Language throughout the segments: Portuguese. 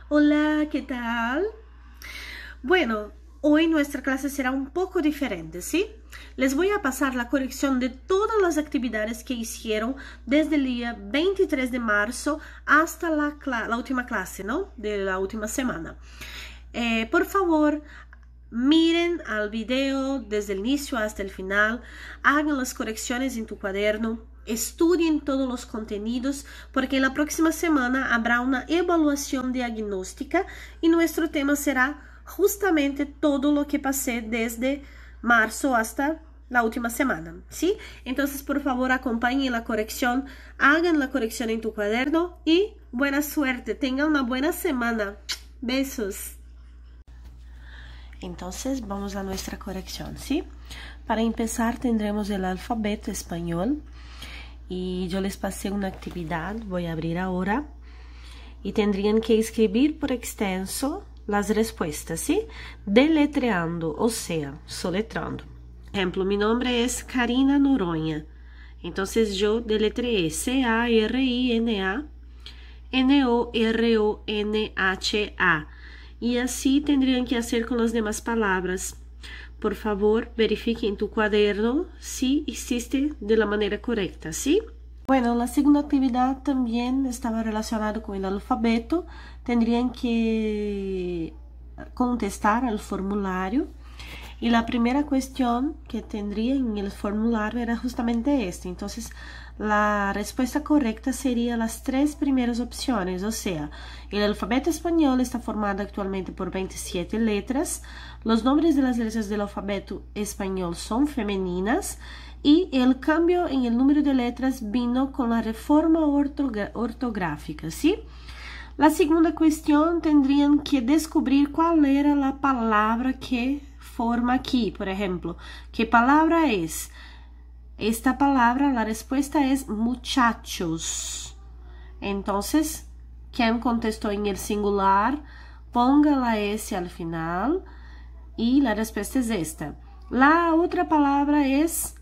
Hola, ¿qué tal? Bueno, hoy nuestra clase será un poco diferente, ¿sí? Les voy a pasar la corrección de todas las actividades que hicieron desde el día 23 de marzo hasta la última clase, ¿no? De la última semana. Por favor, miren al video desde el inicio hasta el final, hagan las correcciones en tu cuaderno, estudien todos los contenidos, porque en la próxima semana habrá una evaluación diagnóstica y nuestro tema será justamente todo lo que pasé desde marzo hasta la última semana, ¿sí? Entonces, por favor, acompañen la corrección, hagan la corrección en tu cuaderno y buena suerte, tengan una buena semana. Besos. Entonces, vamos a nuestra corrección, ¿sí? Para empezar, tendremos el alfabeto español. Y yo les pasé una actividad, voy a abrir ahora. Y tendrían que escribir por extenso las respuestas, ¿sí? Deletreando, o sea, soletrando. Ejemplo, mi nombre es Karina Noronha. Entonces, yo deletreé C-A-R-I-N-A, N-O-R-O-N-H-A. Y así tendrían que hacer con las demás palabras. Por favor, verifique en tu cuaderno si hiciste de la manera correcta, ¿sí? Bueno, la segunda actividad también estaba relacionada con el alfabeto. Tendrían que contestar al formulario. Y la primera cuestión que tendría en el formulario era justamente esta. Entonces, la respuesta correcta sería las tres primeras opciones. O sea, el alfabeto español está formado actualmente por 27 letras. Los nombres de las letras del alfabeto español son femeninas. Y el cambio en el número de letras vino con la reforma ortográfica, ¿sí? La segunda cuestión tendrían que descubrir cuál era la palabra que forma aquí, por ejemplo. ¿Qué palabra es? Esta palabra, la respuesta es muchachos. Entonces, quien contestó en el singular, ponga la S al final y la respuesta es esta. La otra palabra es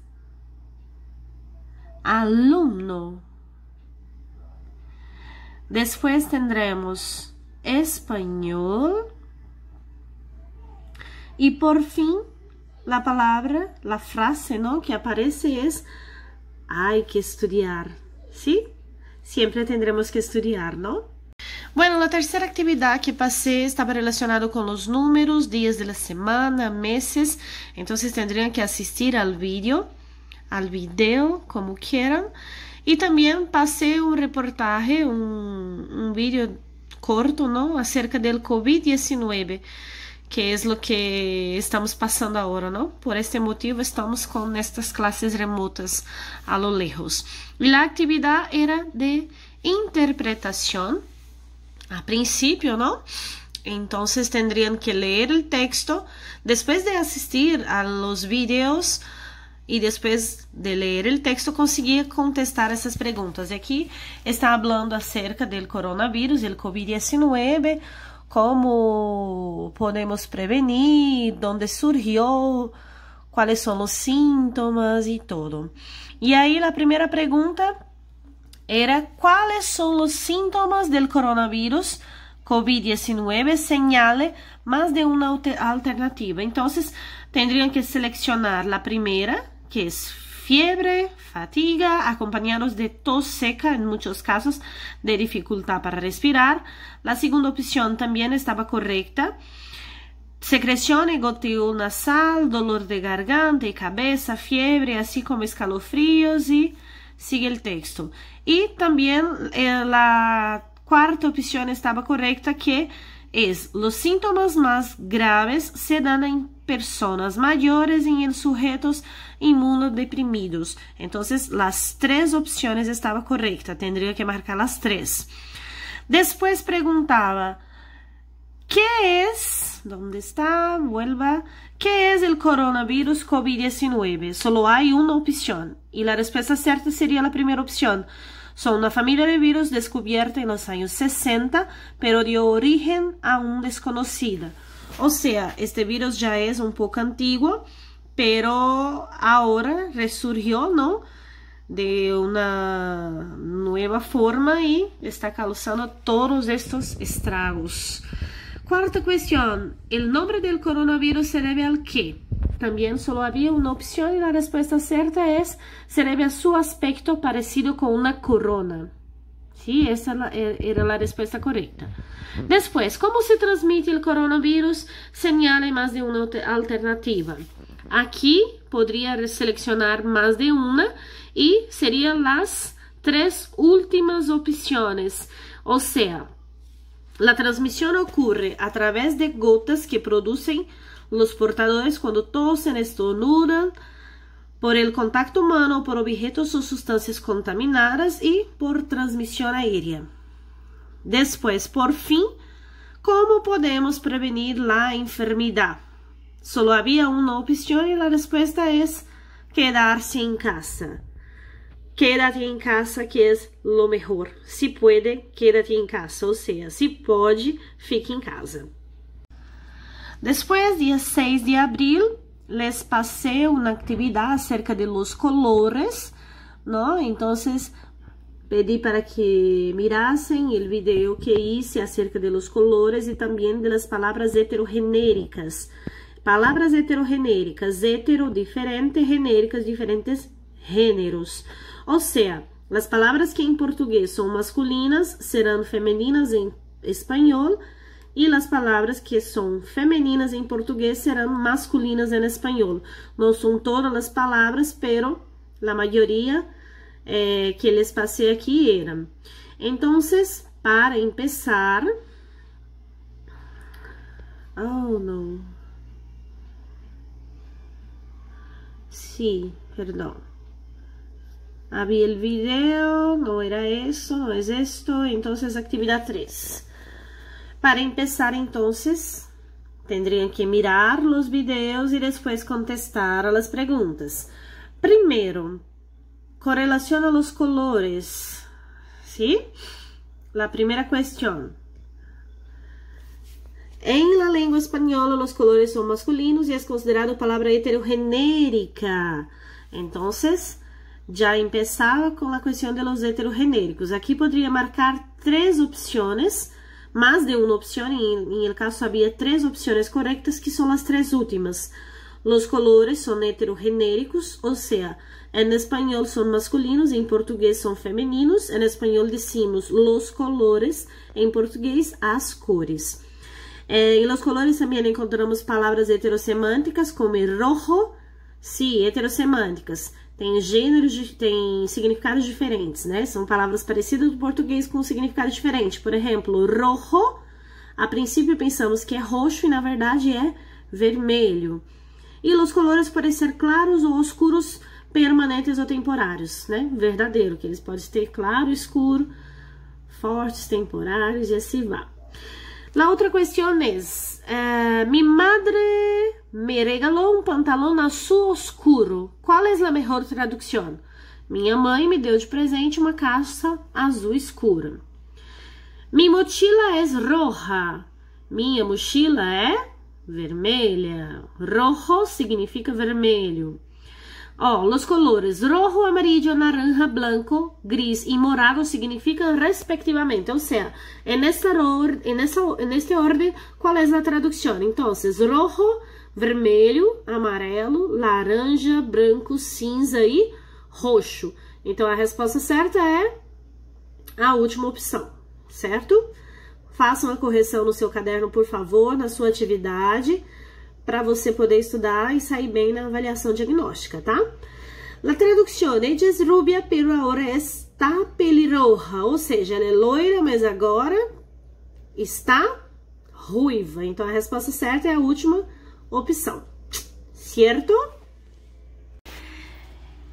alumno. Después tendremos español. Y por fin, la palabra, la frase, ¿no? Que aparece es hay que estudiar, ¿sí? Siempre tendremos que estudiar, ¿no? Bueno, la tercera actividad que pasé estaba relacionada con los números, días de la semana, meses. Entonces tendrían que asistir al video, como quieran. Y también pasé un reportaje, un video corto, ¿no? Acerca del COVID-19. Que es lo que estamos pasando ahora, ¿no? Por este motivo estamos con estas clases remotas a lo lejos. Y la actividad era de interpretación, a principio, ¿no? Entonces tendrían que leer el texto, después de asistir a los videos y después de leer el texto, conseguir contestar essas preguntas. E aqui está falando acerca del coronavírus, el COVID-19, como podemos prevenir, dónde surgió, cuáles son los síntomas y todo. Y ahí la primera pregunta era ¿cuáles son los síntomas del coronavirus COVID-19? Señale más de una alternativa. Entonces, tendrían que seleccionar la primera, que es fiebre, fatiga, acompañados de tos seca, en muchos casos de dificultad para respirar. La segunda opción también estaba correcta. Secreción y goteo nasal, dolor de garganta y cabeza, fiebre, así como escalofríos, y sigue el texto. Y también la cuarta opción estaba correcta, que es los síntomas más graves se dan en personas mayores y en sujetos inmunodeprimidos. Entonces, las tres opciones estaban correctas. Tendría que marcar las tres. Después preguntaba, ¿qué es? ¿Dónde está? Vuelva. ¿Qué es el coronavirus COVID-19? Solo hay una opción. Y la respuesta cierta sería la primera opción. Son una familia de virus descubierta en los años 60, pero de origen aún desconocida. O sea, este virus ya es un poco antiguo, pero ahora resurgió, ¿no? de una nueva forma y está causando todos estos estragos. Cuarta cuestión, ¿el nombre del coronavirus se debe al qué? También solo había una opción y la respuesta cierta es, se debe a su aspecto parecido con una corona. Sí, esa era la respuesta correcta. Después, ¿cómo se transmite el coronavirus? Señale más de una alternativa. Aquí podría seleccionar más de una y serían las 3 últimas opciones. O sea, la transmisión ocurre a través de gotas que producen los portadores cuando tosen, estornudan, por el contacto humano, por objetos o sustancias contaminadas y por transmisión aérea. Después, por fin, ¿cómo podemos prevenir la enfermedad? Solo había una opción y la respuesta es quedarse en casa. Quédate en casa, que es lo mejor. Si puede, quédate en casa. O sea, si pode, fique en casa. Después, día 6 de abril, les pasé una actividad acerca de los colores, ¿no? Entonces, pedí para que mirasen el video que hice acerca de los colores y también de las palabras heterogenéricas. Palabras heterogenéricas, hetero, diferente, genéricas, diferentes géneros. O sea, las palabras que en portugués son masculinas serán femeninas en español y las palabras que son femeninas en portugués serán masculinas en español. No son todas las palabras, pero la mayoría que les pasé aquí eran. Entonces, para empezar... Oh, no. Sí, perdón. Había el video, no era eso, no es esto. Entonces, actividad 3. Para empezar, entonces, tendrían que mirar los videos y después contestar a las preguntas. Primero, correlaciona los colores, ¿sí? La primera cuestión. En la lengua española, los colores son masculinos y es considerado palabra heterogenérica. Entonces, ya empezaba con la cuestión de los heterogenéricos. Aquí podría marcar 3 opciones, más de una opción, y en el caso había 3 opciones correctas, que son las 3 últimas. Los colores son heterogenéricos, o sea, en español son masculinos, en portugués son femeninos. En español decimos los colores, en portugués as cores. En los colores también encontramos palabras heterosemânticas como rojo, sí, heterosemânticas. Tem gêneros, tem significados diferentes, né? São palavras parecidas do português com significado diferente. Por exemplo, rojo, a princípio pensamos que é roxo e na verdade é vermelho. E os colores podem ser claros ou oscuros, permanentes ou temporários, né? Verdadeiro, que eles podem ter claro, escuro, fortes, temporários e assim vai. La otra cuestión es, mi madre me regaló un pantalón azul oscuro. ¿Cuál es la mejor traducción? Minha mãe me deu de presente uma calça azul escura. Mi mochila es roja. Minha mochila é vermelha. Rojo significa vermelho. Ó, los colores rojo, amarillo, naranja, blanco, gris y morado significan respectivamente. O sea, en este orden, ¿cuál es la traducción? Entonces, rojo, vermelho, amarelo, laranja, branco, cinza e roxo. Então, a resposta certa é a última opção, certo? Faça uma correção no seu caderno, por favor, na sua atividade, para você poder estudar e sair bem na avaliação diagnóstica, tá? La traducción, ella es rubia, pero ahora está pelirroja, ou seja, ela é loira, mas agora está ruiva. Então, a resposta certa é a última opção, certo?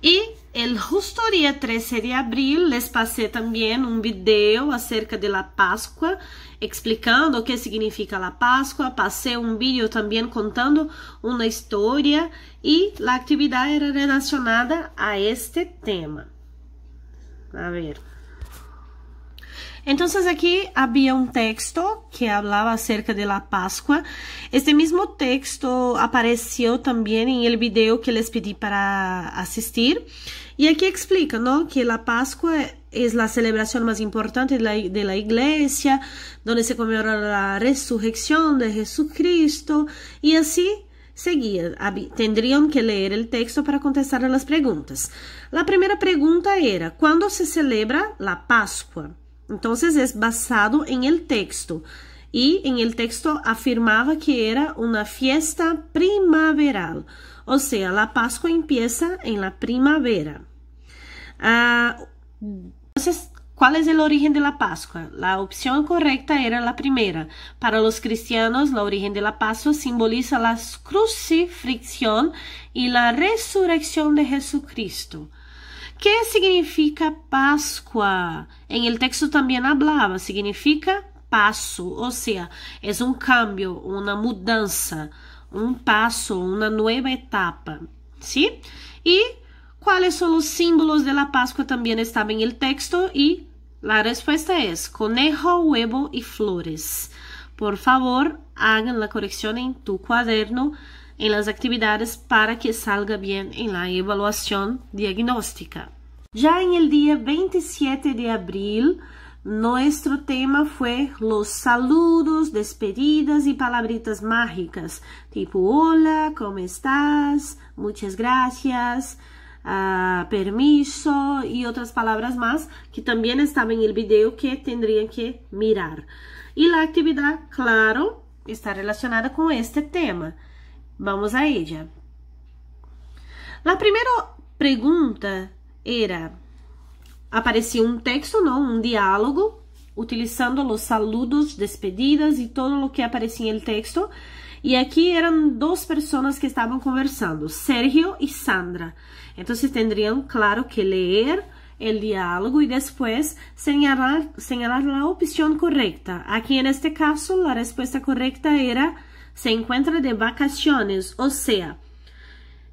E el justo día 13 de abril les pasé también un video acerca de la Pascua, explicando qué significa la Pascua. Pasé un video también contando una historia y la actividad era relacionada a este tema. A ver. Entonces aquí había un texto que hablaba acerca de la Pascua. Este mismo texto apareció también en el video que les pedí para asistir. Y aquí explica, ¿no?, que la Pascua es la celebración más importante de la iglesia, donde se conmemora la resurrección de Jesucristo, y así seguía. Tendrían que leer el texto para contestar a las preguntas. La primera pregunta era, ¿cuándo se celebra la Pascua? Entonces es basado en el texto, y en el texto afirmaba que era una fiesta primaveral, o sea, la Pascua empieza en la primavera. Entonces, ¿cuál es el origen de la Pascua? La opción correcta era la primera. Para los cristianos, el origen de la Pascua simboliza la crucifixión y la resurrección de Jesucristo. ¿Qué significa Pascua? En el texto también hablaba, significa paso, o sea, es un cambio, una mudanza, un paso, una nueva etapa, ¿sí? Y ¿cuáles son los símbolos de la Pascua? También estaba en el texto y la respuesta es conejo, huevo y flores. Por favor, hagan la corrección en tu cuaderno, en las actividades, para que salga bien en la evaluación diagnóstica. Ya en el día 27 de abril, nuestro tema fue los saludos, despedidas y palabritas mágicas, tipo hola, ¿cómo estás? Muchas gracias, permiso y otras palabras más que también estaban en el video que tendrían que mirar. Y la actividad, claro, está relacionada con este tema. Vamos a ella. La primera pregunta era, aparecía un texto, ¿no?, un diálogo, utilizando los saludos, despedidas y todo lo que aparecía en el texto. Y aquí eran dos personas que estaban conversando, Sergio y Sandra. Entonces tendrían, claro, que leer el diálogo y después señalar la opción correcta. Aquí en este caso la respuesta correcta era, se encuentra de vacaciones, o sea,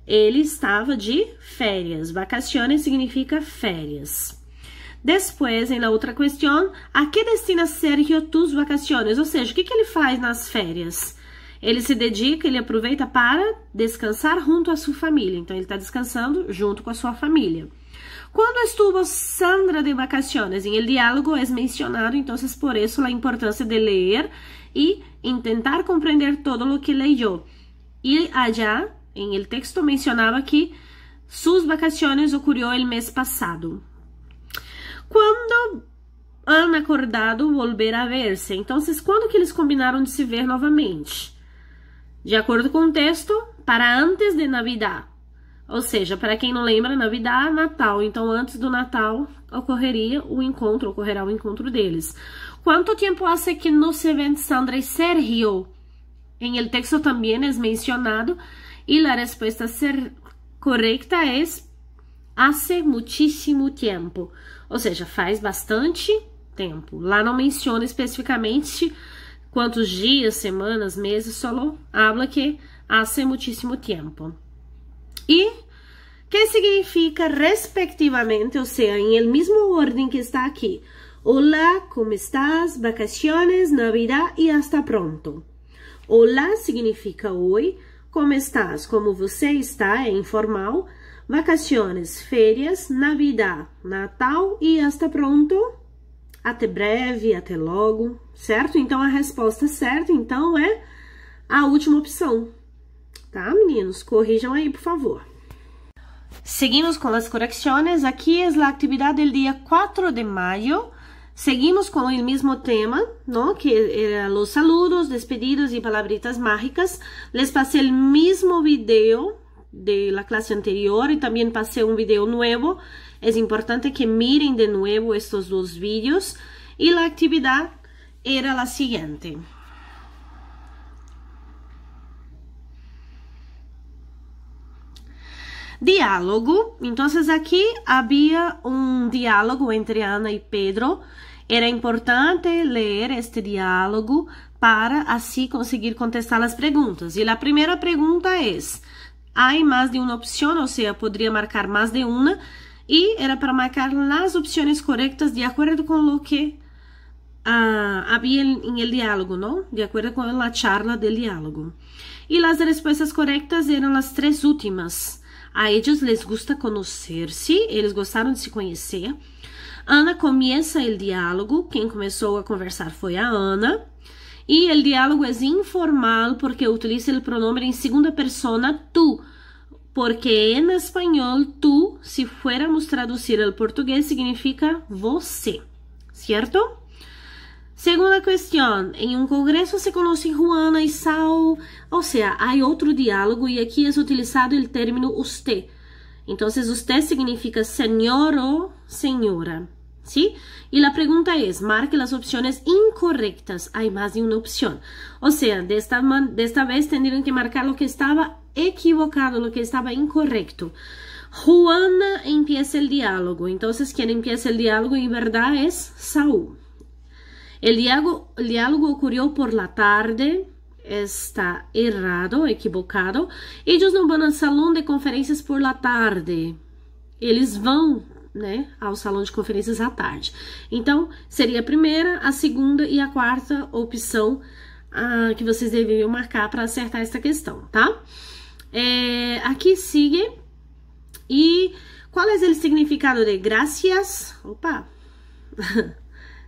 ele estava de férias. Vacaciones significa férias. Después, en la outra questão, a que destina Sergio tus vacaciones? Ou seja, o que ele faz nas férias? Ele se dedica, ele aproveita para descansar junto a sua família. Então, ele está descansando junto com a sua família. Quando estuvo Sandra de vacaciones? En el diálogo es mencionado, entonces por eso la importancia de leer y intentar comprender todo lo que leyó. Y allá, en el texto mencionaba que sus vacaciones ocurrió el mes pasado. Quando han acordado volver a verse? Entonces, quando que eles combinaram de se ver novamente? De acordo com o texto, para antes de Navidad. Ou seja, para quem não lembra, Navidad, Natal. Então, antes do Natal, ocorrerá o encontro deles. ¿Cuánto tiempo hace que no se ven Sandra y Sergio? En el texto también es mencionado y la respuesta correcta es hace muchísimo tiempo. Ou seja, faz bastante tempo. Lá não menciona especificamente quantos dias, semanas, meses, só habla que hace muchísimo tiempo. E que significa respectivamente, ou seja, em el mismo orden que está aqui. Hola, ¿cómo estás? Vacaciones, Navidad y hasta pronto. Hola significa oi. ¿Cómo estás? Como você está, é informal. Vacaciones, férias, Navidad, Natal e hasta pronto, até breve, até logo, certo? Então, a resposta certa, então, é a última opção. Tá, meninos? Corrijam aí, por favor. Seguimos com as correcciones. Aqui é a atividade do dia 4 de maio. Seguimos con el mismo tema, ¿no?, que eran los saludos, despedidos y palabritas mágicas. Les pasé el mismo video de la clase anterior y también pasé un video nuevo. Es importante que miren de nuevo estos dos vídeos. Y la actividad era la siguiente. Diálogo. Entonces aquí había un diálogo entre Ana y Pedro. Era importante leer este diálogo para así conseguir contestar las preguntas. Y la primera pregunta es, ¿hay más de una opción? O sea, podría marcar más de una. Y era para marcar las opciones correctas de acuerdo con lo que había en el diálogo, ¿no? De acuerdo con la charla del diálogo. Y las respuestas correctas eran las tres últimas. A ellos les gusta conocerse, eles gostaram de se conhecer. Ana começa o diálogo, quem começou a conversar foi a Ana. E o diálogo é informal porque utiliza o pronome em segunda persona tu, porque em espanhol tu, se fuéramos traduzir ao português, significa você, certo? Segunda questão, em um congresso se conhece Juana e Saul, ou seja, há outro diálogo e aqui é utilizado o término usted. Então, usted significa senhor ou senhora, ¿sí? E a pergunta é, marque as opções incorrectas, há mais de uma opção. Ou seja, desta vez tendrían que marcar o que estava equivocado, o que estava incorrecto. Juana empieza el diálogo, então quem empieza el diálogo em verdade é Saul. El diálogo ocurrió por la tarde, está errado, equivocado. Ellos não vão ao salão de conferências por la tarde. Eles vão, né, ao salão de conferências à tarde. Então, seria a primeira, a segunda e a quarta opção que vocês deveriam marcar para acertar esta questão, tá? Aqui sigue. E qual é o significado de gracias? Opa!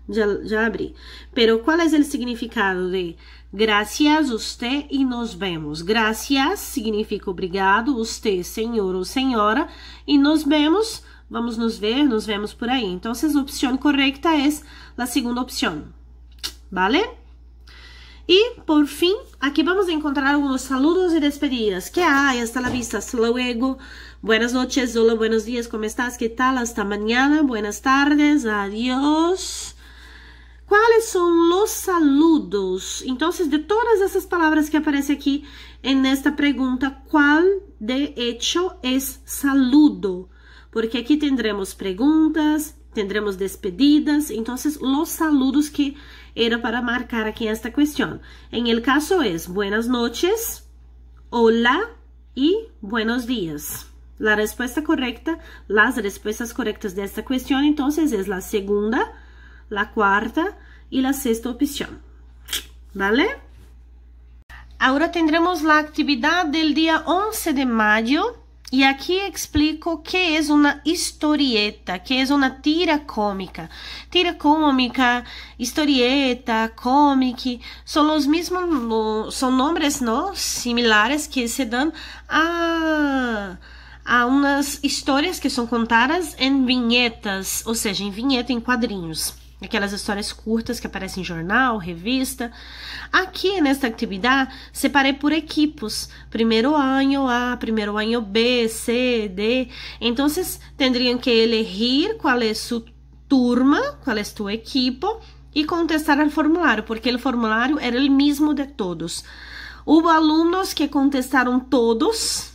Já abri. Pero qual é o significado de gracias, usted e nos vemos? Gracias significa obrigado, usted, senhor ou senhora, e nos vemos, vamos nos ver, nos vemos por aí. Então, a opção correta é a segunda opção. ¿Vale? E, por fim, aqui vamos encontrar alguns saludos e despedidas. Que hay? Hasta la vista, hasta luego. Buenas noches, hola, buenos días, ¿cómo estás? ¿Qué tal? Hasta mañana, buenas tardes, adiós. ¿Cuáles son los saludos? Entonces, de todas esas palabras que aparecen aquí en esta pregunta, ¿cuál de hecho es saludo? Porque aquí tendremos preguntas, tendremos despedidas, entonces los saludos que era para marcar aquí esta cuestión. En el caso es buenas noches, hola y buenos días. La respuesta correcta, las respuestas correctas de esta cuestión, entonces es la segunda, la cuarta y la sexta opción. ¿Vale? Ahora tendremos la actividad del día 11 de mayo y aquí explico qué es una historieta, qué es una tira cómica. Tira cómica, historieta, cómic, son los mismos, son nombres, ¿no? Similares que se dan a umas histórias que são contadas em vinhetas, ou seja, em vinheta, em quadrinhos. Aquelas histórias curtas que aparecem em jornal, revista. Aqui, nesta atividade, separei por equipos. Primeiro ano A, primeiro ano B, C, D. Então, tendrían que elegir qual é sua turma, qual é tu equipo, e contestar ao formulário, porque o formulário era o mesmo de todos. Houve alunos que contestaram todos,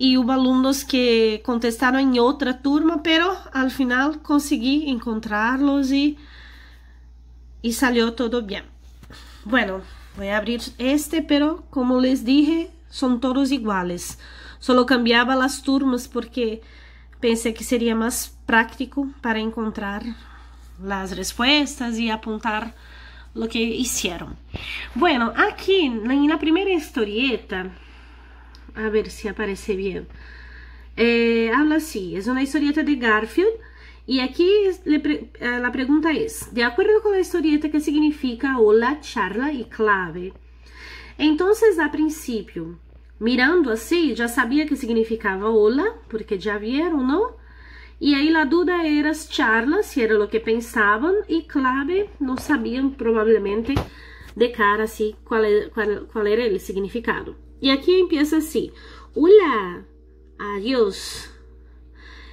e houve alunos que contestaram em outra turma, pero al final consegui encontrá-los e salió todo bien. Bueno, voy a abrir este, pero como les dije, son todos iguales. Solo cambiaba las turmas porque pensé que sería más práctico para encontrar las respuestas y apuntar lo que hicieron. Bueno, aquí en la primera historieta, a ver si aparece bien. Habla así, es una historieta de Garfield. Y aquí la pregunta es, de acuerdo con la historieta, ¿qué significa hola, charla y clave? Entonces, a principio, mirando así, ya sabía que significaba hola, porque ya vieron, ¿no? Y ahí la duda era charla, si era lo que pensaban, y clave, no sabían probablemente de cara así cuál era el significado. Y aquí empieza así, hola, adiós.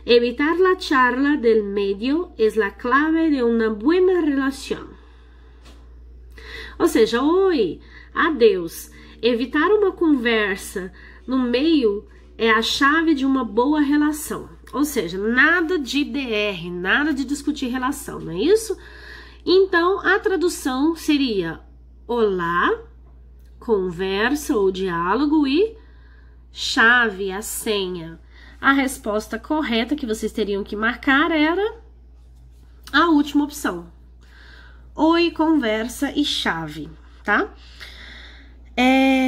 Evitar la charla del medio es la clave de una buena relación. Ou seja, oi, adeus. Evitar uma conversa no meio é a chave de uma boa relação. Ou seja, nada de DR, nada de discutir relação, não é isso? Então, a tradução seria olá, conversa ou diálogo e chave, a senha. A resposta correta que vocês teriam que marcar era a última opção. oi, conversa e chave, tá?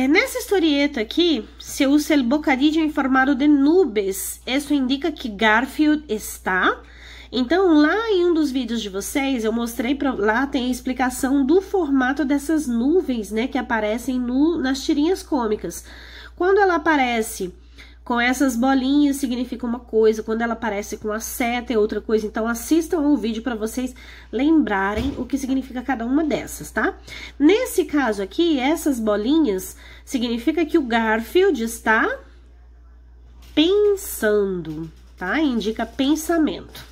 Nessa historieta aqui, se usa o bocadillo em formato de nubes. Isso indica que Garfield está. Então, lá em um dos vídeos de vocês, eu mostrei lá tem a explicação do formato dessas nuvens, né, que aparecem nas tirinhas cômicas. Quando ela aparece com essas bolinhas, significa uma coisa. Quando ela aparece com a seta, é outra coisa. Então, assistam o vídeo para vocês lembrarem o que significa cada uma dessas, tá? Nesse caso aqui, essas bolinhas significa que o Garfield está pensando, tá? Indica pensamento.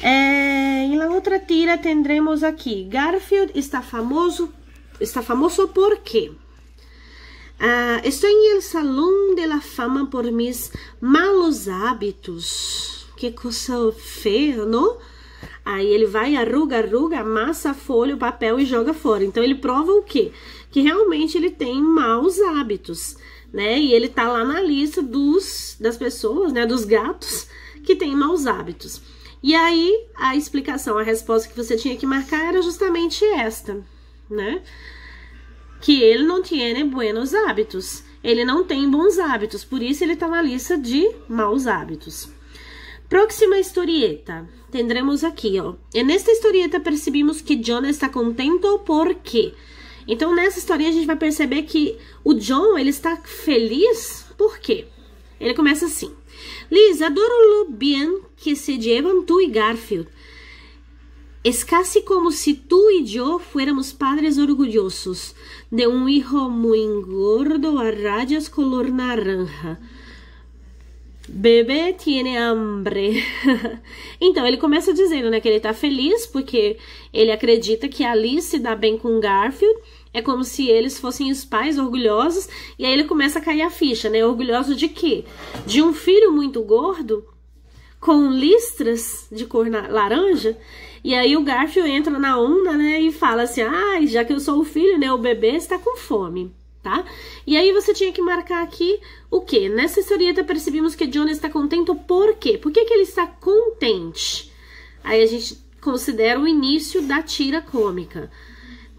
Em la outra tira, tendremos aqui, Garfield está famoso por quê? Estou em el salão de la fama por mis malos hábitos. Que coisa feia, não? Aí ele vai, arruga, amassa a folha, o papel e joga fora. Então ele prova o quê? Que realmente ele tem maus hábitos, né? E ele tá lá na lista das pessoas, né? Dos gatos que têm maus hábitos. E aí a explicação, a resposta que você tinha que marcar era justamente esta, né? Que ele não tem buenos hábitos. Ele não tem bons hábitos, por isso ele tá na lista de maus hábitos. Próxima historieta. Tendremos aqui, ó. E nesta historieta percebemos que John está contento por quê? Então, nessa historinha a gente vai perceber que o John, ele está feliz por quê? Ele começa assim. Liz, adoro lo bien que se llevan tú y Garfield. Es casi como si tú y yo fuéramos padres orgullosos de un hijo muy gordo a rayas color naranja. Bebê tiene hambre. Então, ele começa dizendo, né, que ele tá feliz porque ele acredita que a Liz se dá bem com Garfield. É como se eles fossem os pais orgulhosos. E aí ele começa a cair a ficha, né? Orgulhoso de quê? De um filho muito gordo com listras de cor laranja. E aí o Garfield entra na onda, né, e fala assim, já que eu sou o filho, né, o bebê está com fome, tá? E aí você tinha que marcar aqui o quê? Nessa historieta percebemos que John está contente por quê? Por que ele está contente? Aí a gente considera o início da tira cômica.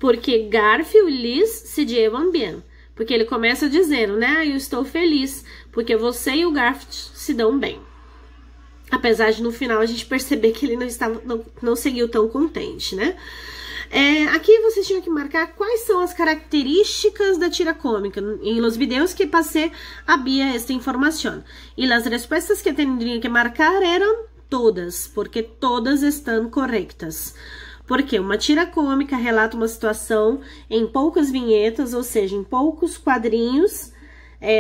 Porque Garfield e Liz se llevan bien. Porque ele começa dizendo, né, eu estou feliz, porque você e o Garfield se dão bem. Apesar de no final a gente perceber que ele não seguiu tão contente, né? Aqui você tinha que marcar quais são as características da tira cômica. Em los videos que passei havia esta informação. E as respostas que tendria que marcar eram todas, porque todas estão corretas. Porque uma tira cômica relata uma situação em poucas vinhetas, ou seja, em poucos quadrinhos.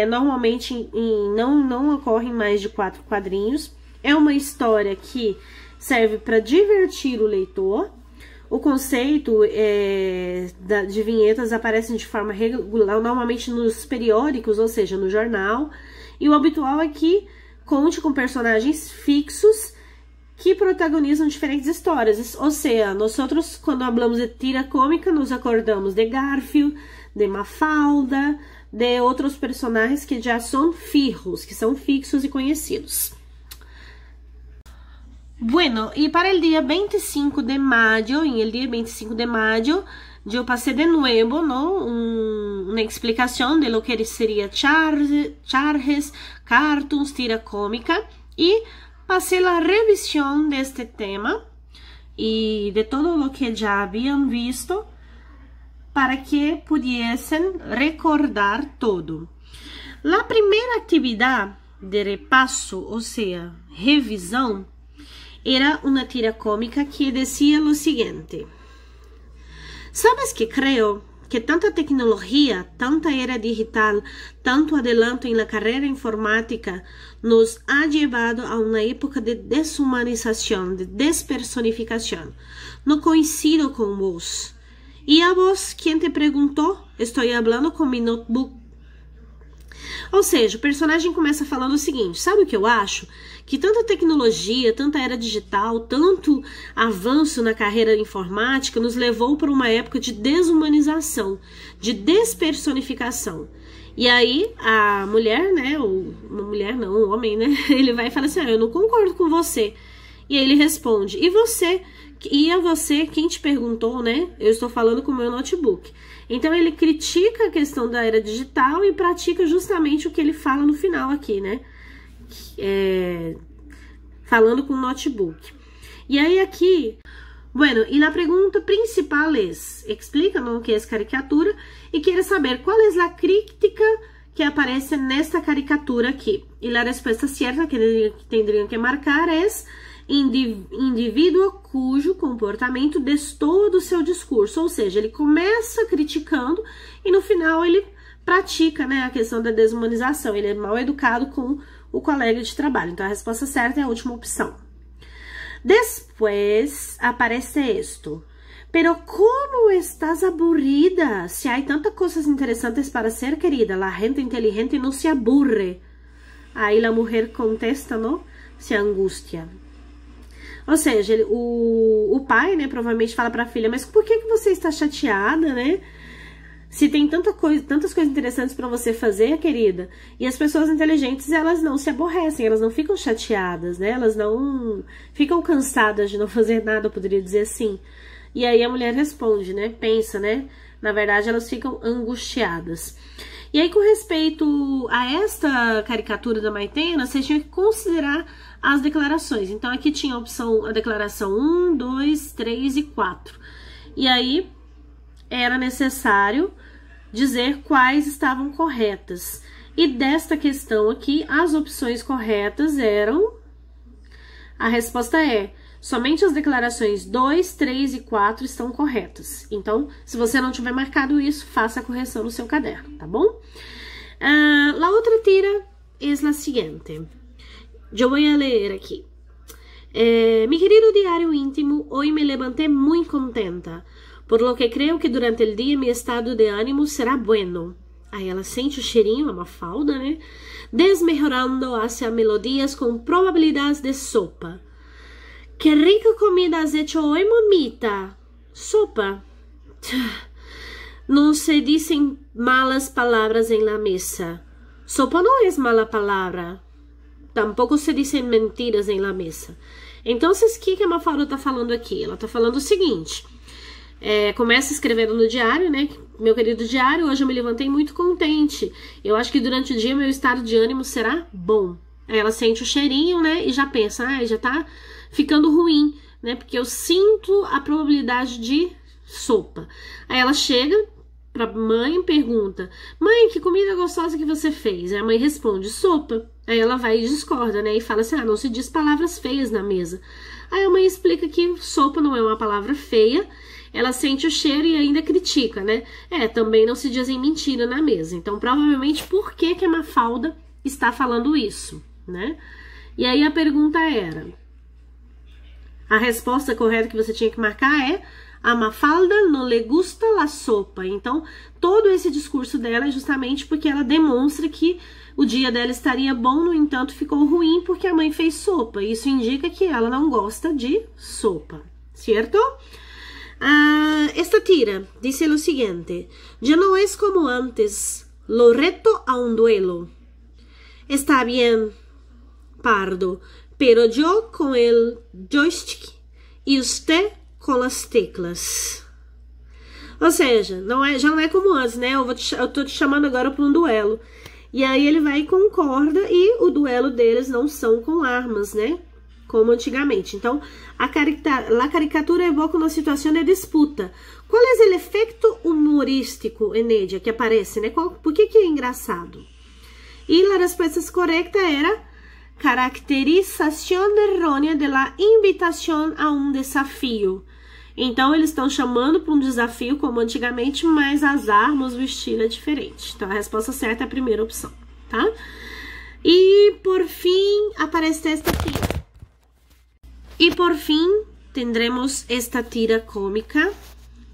Normalmente não ocorrem mais de 4 quadrinhos. É uma história que serve para divertir o leitor. O conceito de vinhetas aparece de forma regular, normalmente nos periódicos, ou seja, no jornal. E o habitual é que conte com personagens fixos que protagonizam diferentes histórias. Ou seja, nós, quando falamos de tira cômica, nos acordamos de Garfield, de Mafalda, de outros personagens que já são fijos, que são fixos e conhecidos. Bueno, y para el día 25 de mayo, en el día 25 de mayo, yo pasé de nuevo, ¿no? Una explicación de lo que sería charges, cartoons, tira cómica, y pasé la revisión de este tema y de todo lo que ya habían visto para que pudiesen recordar todo. La primera actividad de repaso, o sea, revisão, era uma tira cômica que dizia o seguinte: sabes que creo que tanta tecnologia, tanta era digital, tanto adelanto en la carrera informática nos ha llevado a una época de deshumanización, de despersonificación. No coincido con vos. ¿Y a vos quién te preguntou? Estoy hablando con mi notebook. Ou seja, o personagem começa falando o seguinte: sabe o que eu acho? Que tanta tecnologia, tanta era digital, tanto avanço na carreira informática nos levou para uma época de desumanização, de despersonificação. E aí a mulher, né, ou uma mulher não, um homem, né, ele vai e fala assim: eu não concordo com você. E aí ele responde, e você? E a você, quem te perguntou, né? Eu estou falando com o meu notebook. Então, ele critica a questão da era digital e pratica justamente o que ele fala no final aqui, né? Falando com o notebook. E aí aqui, bueno, e a pergunta principal é, explica-me o que é caricatura e quer saber qual é a crítica que aparece nesta caricatura aqui. E a resposta certa que tendrían que marcar é indivíduo cujo comportamento destoa do seu discurso, ou seja, ele começa criticando e no final ele pratica, né, a questão da desumanização, ele é mal educado com o colega de trabalho. Então a resposta certa é a última opção. Depois aparece isto. Pero como estás aburrida? Se há tantas coisas interessantes para ser, querida, la gente inteligente não se aburre. Aí a mulher contesta, não? Se angústia. Ou seja, o pai, né, provavelmente fala para a filha, mas por que você está chateada, né? Se tem tantas coisas interessantes para você fazer, querida. E as pessoas inteligentes, elas não se aborrecem, elas não ficam chateadas, né? Elas não ficam cansadas de não fazer nada, eu poderia dizer assim. E aí a mulher responde, né? Pensa, né? Na verdade, elas ficam angustiadas. E aí, com respeito a esta caricatura da Maitena, vocês tinham que considerar as declarações. Então, aqui tinha a declaração 1, 2, 3 e 4. E aí, era necessário dizer quais estavam corretas. E desta questão aqui, as opções corretas eram... A resposta é... Somente as declarações 2, 3 e 4 estão corretas. Então, se você não tiver marcado isso, faça a correção no seu caderno, tá bom? La outra tira é a seguinte. Eu vou ler aqui. Mi querido diário íntimo, hoy me levanté muy contenta, por lo que creo que durante el día mi estado de ánimo será bueno. Aí ela sente o cheirinho, a Mafalda, né? Desmejorando hacia melodías com probabilidades de sopa. Que rica comida has hecho hoy, mamita. Sopa. No se dicen malas palabras en la mesa. Sopa no es mala palabra. Tampoco se dicen mentiras en la mesa. Então, o que a Mafalda tá falando aqui? Ela tá falando o seguinte. Começa escrevendo no diário, né? Meu querido diário, hoje eu me levantei muito contente. Eu acho que durante o dia meu estado de ânimo será bom. Aí ela sente o cheirinho, né? E já pensa, já tá ficando ruim, né? Porque eu sinto a probabilidade de sopa. Aí ela chega pra mãe e pergunta: mãe, que comida gostosa que você fez? Aí a mãe responde: sopa. Aí ela vai e discorda, né? E fala assim: não se diz palavras feias na mesa. Aí a mãe explica que sopa não é uma palavra feia. Ela sente o cheiro e ainda critica, né? Também não se dizem mentira na mesa. Então, provavelmente, por que a Mafalda está falando isso, né? E aí a pergunta era... A resposta correta que você tinha que marcar é: a Mafalda não le gusta la sopa. Então, todo esse discurso dela é justamente porque ela demonstra que o dia dela estaria bom, no entanto, ficou ruim porque a mãe fez sopa. Isso indica que ela não gosta de sopa, certo? Esta tira dice lo siguiente: ya no es como antes, lo reto a un duelo. Está bien, Pardo, pero yo con el joystick y usted com as teclas. Ou seja, já não é como antes, né? Eu tô te chamando agora para um duelo. E aí ele vai e concorda, e o duelo deles não são com armas, né? Como antigamente. Então, a caricatura evoca uma situação de disputa. Qual é o efeito humorístico en ella que aparece, né? Por que é engraçado? E a resposta correta era caracterização errônea de la invitação a um desafio. Então, eles estão chamando para um desafio como antigamente, mas as armas, o estilo é diferente. Então, a resposta certa é a primeira opção, tá? E, por fim, aparece esta tira. E, por fim, tendremos esta tira cômica,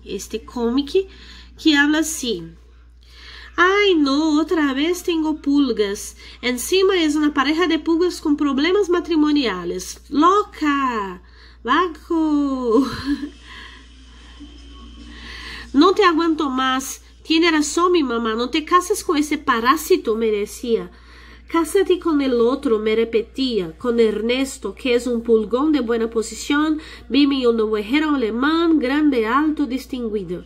este cómic, que habla assim: Ay, no, otra vez tengo pulgas. Encima es una pareja de pulgas con problemas matrimoniales. ¡Loca! ¡Vago! No te aguanto más. Tiene razón mi mamá. No te cases con ese parásito, me decía. Cásate con el otro, me repetía, con Ernesto, que es un pulgón de buena posición, vive un ovejero alemán, grande, alto, distinguido.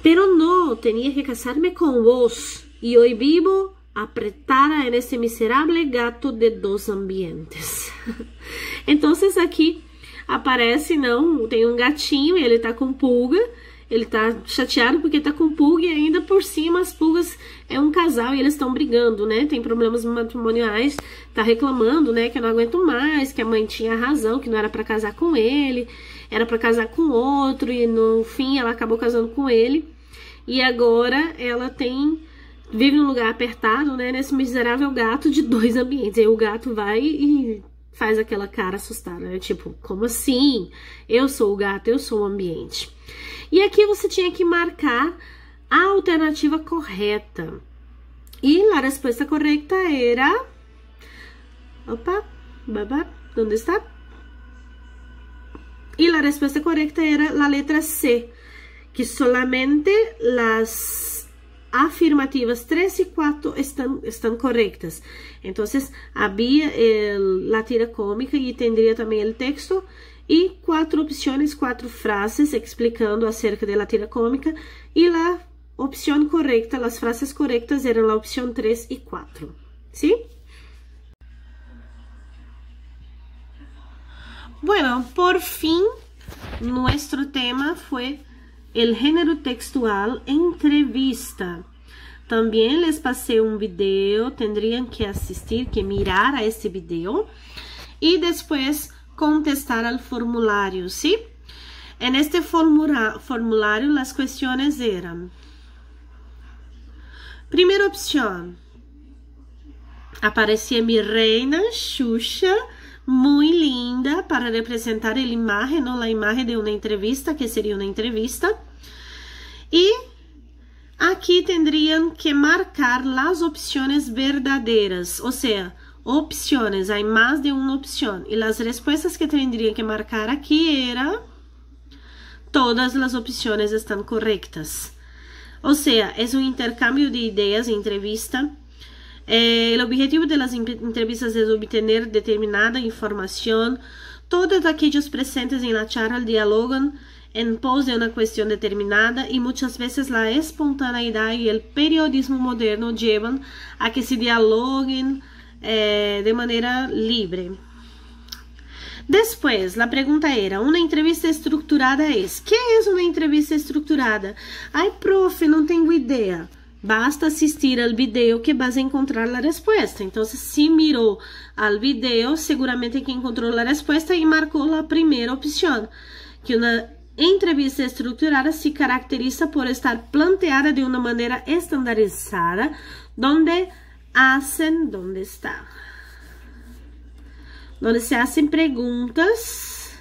Pero no, tenía que casarme con vos, y hoy vivo apretada en este miserable gato de 2 ambientes. Entonces aqui aparece, não, tem um gatinho, ele tá com pulga, ele tá chateado porque tá com pulga e ainda por cima as pulgas é um casal e eles estão brigando, né? Tem problemas matrimoniais, tá reclamando, né? Que eu não aguento mais, que a mãe tinha razão, que não era pra casar com ele, era pra casar com outro e no fim ela acabou casando com ele. E agora ela vive num lugar apertado, né? Nesse miserável gato de 2 ambientes. Aí o gato vai e faz aquela cara assustada, né? Tipo, como assim? Eu sou o gato, eu sou o ambiente. E aqui você tinha que marcar a alternativa correta. E a resposta correta era... Opa, babá, onde está? E a resposta correta era a letra C, que solamente las afirmativas 3 y 4 están correctas. Entonces, había la tira cómica y tendría también el texto y 4 opciones, 4 frases explicando acerca de la tira cómica y la opción correcta, las frases correctas eran la opción 3 y 4, ¿sí? Bueno, por fin, nuestro tema fue el género textual entrevista. También les pasé un video, tendrían que asistir, que mirar a este video y después contestar al formulario, ¿sí? En este formulario las cuestiones eran: primera opción, aparecía mi reina Xuxa, muy linda, para representar la imagen, ¿no? La imagen de una entrevista, que sería una entrevista. Y aquí tendrían que marcar las opciones verdaderas, o sea, opciones, hay más de una opción. Y las respuestas que tendrían que marcar aquí era: todas las opciones están correctas. O sea, es un intercambio de ideas, entrevista. El objetivo de las entrevistas es obtener determinada información. Todos aquellos presentes en la charla dialogan en pos de una cuestión determinada y muchas veces la espontaneidad y el periodismo moderno llevan a que se dialoguen de manera libre. Después, la pregunta era: una entrevista estructurada es. ¿Qué es una entrevista estructurada? Ay, profe, no tengo idea. Basta assistir ao vídeo que vas a encontrar a resposta. Então, se mirou ao vídeo, seguramente que encontrou a resposta e marcou a primeira opção. Que uma entrevista estruturada se caracteriza por estar planteada de uma maneira estandarizada, donde se hacen preguntas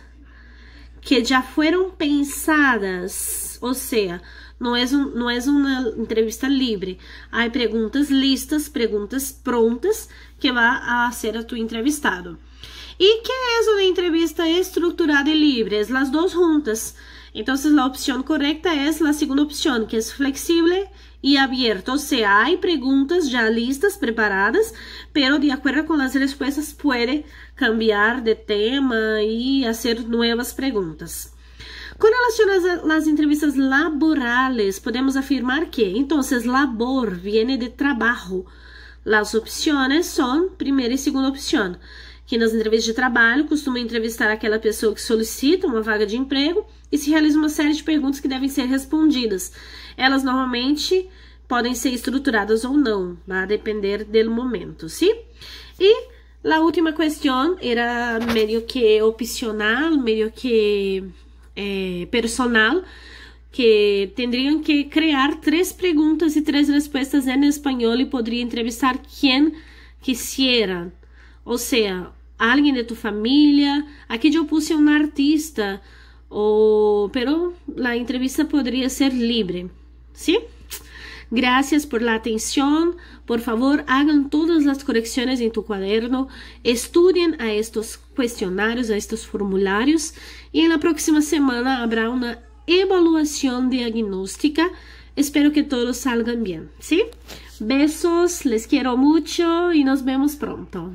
que já foram pensadas, ou seja, não é uma entrevista livre. Há perguntas listas, perguntas prontas que vai a ser a tu entrevistado. E que é uma entrevista estruturada e livre? É as duas juntas. Então, a opção correta é a segunda opção, que é flexível e aberta. Ou seja, há perguntas já listas, preparadas, pero de acordo com as respostas pode cambiar de tema e fazer novas perguntas. Com relação às entrevistas laborales, podemos afirmar que, então, labor viene de trabalho. As opções são primeira e segunda opção, que nas entrevistas de trabalho costuma entrevistar aquela pessoa que solicita uma vaga de emprego e se realiza uma série de perguntas que devem ser respondidas. Elas normalmente podem ser estruturadas ou não, vai depender do momento, sim? E a última questão era meio que opcional, meio que personal, que tendrían que crear 3 preguntas y 3 respuestas en español y podría entrevistar quien quisiera. O sea, alguien de tu familia. Aquí yo puse un artista, pero la entrevista podría ser libre, ¿sí? Gracias por la atención. Por favor, hagan todas las correcciones en tu cuaderno. Estudien a estos cuestionarios, a estos formularios. Y en la próxima semana habrá una evaluación diagnóstica. Espero que todos salgan bien, ¿sí? Besos, les quiero mucho y nos vemos pronto.